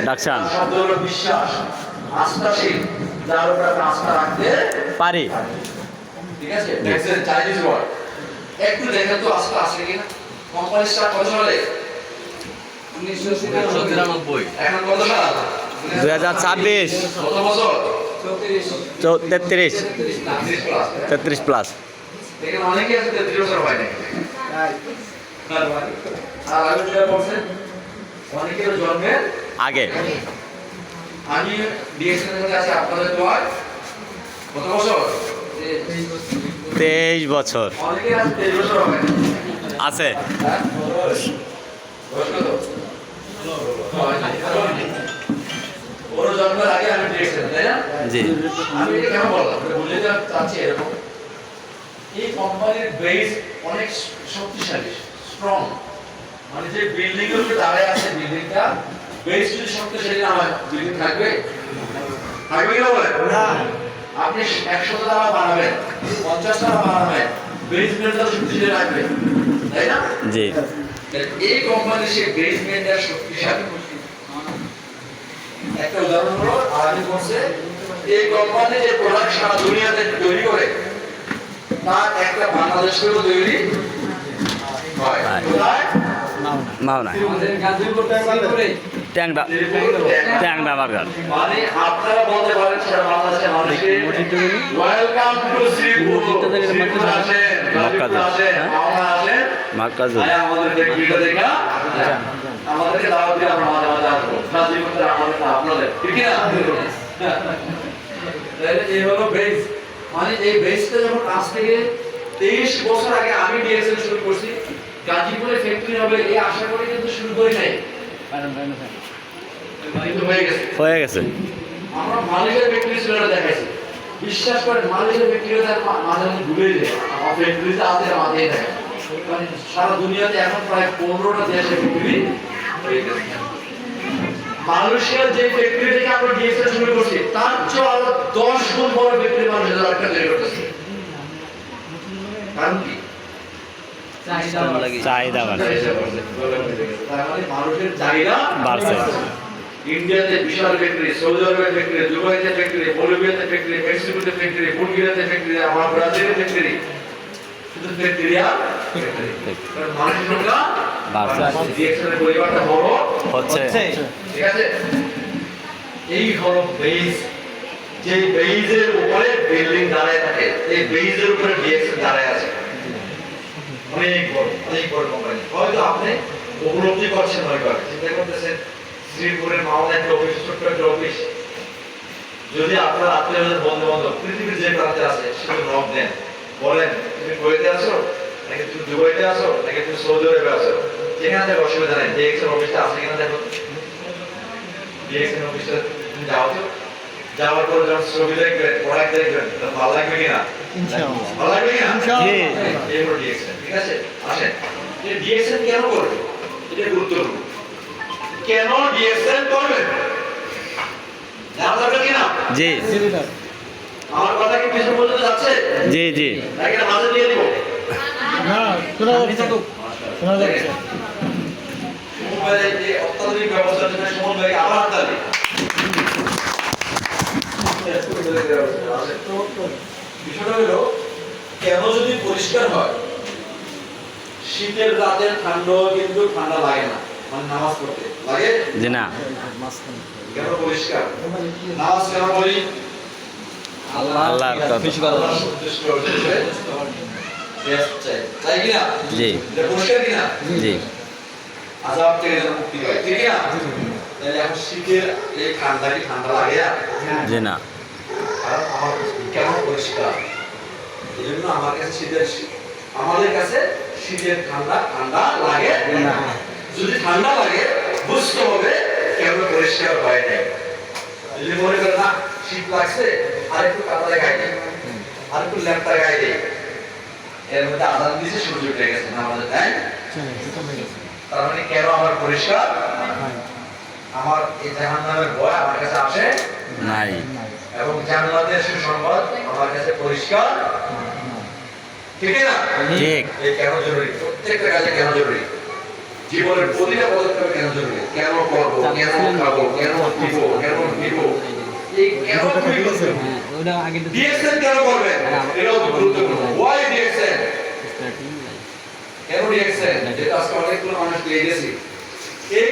ডাকসান শব্দ হলো বিশ্বাস, আস্থাশীল, যার উপর আপনি আস্থা রাখতে পারি। ঠিক আছে, দেখছেন চাইনিজ ওয়ার্ড। একটু দেখেন তো আস্থা আছে কিনা। কোম্পানি স্টার্ট কত সালে? 1993। এখন কত সাল? 2026। কত বছর? 33 33 প্লাস। দেখেন অনেকে আছে 33 বছর হয় নাই। আর আগে যেটা বলছেন অনেকের জন্মের আগে। আমি ডিএক্সএন এর কাছে আপনাদের দোয়ায় কত বছর? 23 বছর অনেকে আছে 23 বছর হবে আছে। হ্যাঁ বয়স কত? ওর জন্মের আগে আমি ডিএক্সএন, তাই না? জি। আমি এটা কেন বললাম বুঝতে চাচ্ছি এরকম এই কোম্পানির বেস অনেক শক্তিশালী, স্ট্রং। মানে যে বিল্ডিং এর উপরে দাঁড়ায় আছে, বিল্ডিংটা বেস যদি শক্তিশালী না হয় বিল্ডিং থাকবে? থাকবে কি না বলেন? আপনি 100 তলা বানাবেন, 50 তলা বানাবেন, বেসমেন্টটা শক্তিশালী রাখবে, তাই না? জি। এই কোম্পানির সেই বেসমেন্টটা শক্তিশালী। একটা উদাহরণ হলো আরবি কোর্সে এই কোম্পানি যে প্রোডাক্ট সারা দুনিয়াতে তৈরি করে তার একটা বাংলাদেশেও তৈরি হয়। কোথায়? মাওনা ট্যাংরা বার্গার। মানে আপনারা বলতে পারেন সারা বাংলাদেশের মানুষকে ওয়েলকাম টু শ্রীপুর। মার্কাজুল। আমাদের ভিডিও দেখা আমাদেরকে দাওয়াত দিয়ে আমরা মাঝে মাঝে আসবো। সাহায্য করতে আমাদের না আপনাদের, ঠিক না? এই হলো বেস। মানে এই বেসটা যখন আজ থেকে 23 বছর আগে আমি ডিএসএল শুরু করছি, গাজীপুরে ফ্যাক্টরি হবে এই আশা করে কিন্তু শুরু করি নাই, কিন্তু হয়ে গেছে। আমরা মালিকের ফ্যাক্টরি ছিল দেখাইছি, বিশ্বাস করেন মালিকের ফ্যাক্টরি তার মাঝে মাঝে ভুলে যায়, আমার ফ্যাক্টরিতে আছে মাঝেই থাকে। মানে সারা দুনিয়াতে এখন প্রায় 15টা দেশে ফ্যাক্টরি হয়ে গেছে। মালয়েশিয়ার যে ফ্যাক্টরি থেকে আমরা ডিএসএল শুরু করছি তার চেয়ে আরো 10 গুণ বড় ফ্যাক্টরি মালয়েশিয়া একটা তৈরি করতেছে। কারণ কি? চাহিদা বাড়ছে। তার মানে মানুষের চাহিদা বাড়ছে। ইন্ডিয়াতে বিশাল ফ্যাক্টরি, সৌদি আরবের ফ্যাক্টরি, দুবাইতে ফ্যাক্টরি, বলিভিয়াতে ফ্যাক্টরি, মেক্সিকোতে ফ্যাক্টরি, বুলগেরিয়াতে ফ্যাক্টরি, আমার ব্রাজিলের ফ্যাক্টরি, শুধু ফ্যাক্টরি আর ফ্যাক্টরি। কারণ মানুষের সংখ্যা বাড়ছে, ডিএক্সএলের পরিমাণটা বড় হচ্ছে। ঠিক আছে? এই হলো বেস। যে বেসের উপরে বিল্ডিং দাঁড়ায় থাকে, এই বেসের উপরে ডিএক্সএল দাঁড়ায় আছে। অনেক বড় কোম্পানি। হয়তো আপনি উপলব্ধি করছেন, হয়তো চিন্তা করতেছেন শ্রীপুরের মাওনা একটা অফিস, ছোট্ট একটা অফিস। যদি আপনার আত্মীয় বন্ধু বান্ধব পৃথিবীর যে প্রান্তে আছে সেটা নক দেন, বলেন তুমি কুয়েতে আসো নাকি তুমি দুবাইতে আসো নাকি তুমি সৌদি আরবে আসো, যেখানে থেকে অসুবিধা নেই, ডিএক্সএল অফিসটা আছে কিনা দেখো। ডিএক্সএল অফিসটা তুমি যাও তো, যাওয়ার পর যখন ছবি দেখবেন, প্রোডাক্ট দেখবেন, ভালো লাগবে কিনা? ভালো লাগবে কিনা? এই হলো ডিএক্সএল। ঠিক আছে, আসেন যে ডিএক্সএল কেন করবে এটা গুরুত্বপূর্ণ। কেন ডিএক্সএল করবে জানা দরকার কিনা? জি। আমার কথা কি কিছু বলতে যাচ্ছে? জি জি। নাকি মাঝে দিয়ে দিব? না, শোনা যাচ্ছে। শোনা যাচ্ছে। মোবাইলের যে অত্যাধুনিক ব্যবস্থার জন্য সমন্বয়কে আবার হাততালি। বিষয়টা হলো কেন যদি পরিষ্কার হয়, শীতের রাতের ঠান্ডা কিন্তু ঠান্ডা লাগে না, মানে নামাজ পড়তে লাগে জি না। কেন পরিষ্কার? নামাজ কেন বলি? আল্লাহর কথা। তাই কিনা? জি পরিষ্কার কিনা? জি। আযাব থেকে যেন মুক্তি পায়, ঠিক কিনা? তাহলে এখন শীতের এই ঠান্ডা কি ঠান্ডা লাগে? জি না। কারণ আমার কেন পরিষ্কার, এই জন্য আমার কাছে আমাদের কাছে শীতের ঠান্ডা ঠান্ডা লাগে না। যদি ঠান্ডা লাগে বুঝতে হবে কেন পরিষ্কার হয় নাই। যদি মনে করে না শীত লাগছে আর একটু কাপড়ে গায়ে দেয়, আর একটু ল্যাপটা গায়ে দেয়, এর মধ্যে আদান দিয়েছে সূর্য উঠে গেছে না আমাদের, তাই? তার মানে কেন আমার পরিষ্কার? আমার এই জাহান্নামের ভয় আমার কাছে আসে নাই, এবং জান্নাতের সুসংবাদ আমার কাছে পরিষ্কার, ঠিক না? ঠিক। এই কেন জরুরি, প্রত্যেকটা কাজে কেন জরুরি। জীবনের প্রতিটা পদক্ষেপে কেন জরুরি, কেন করবো, কেন খাবো, কেন দিব, কেন দিব, এই কেন খুবই গুরুত্বপূর্ণ। ডিএক্সএন কেন করবেন এটাও তো গুরুত্বপূর্ণ। ওয়াই ডিএক্সএন, কেন ডিএক্সএন, যেটা আজকে অনেকগুলো মানুষ পেয়ে গেছি। এই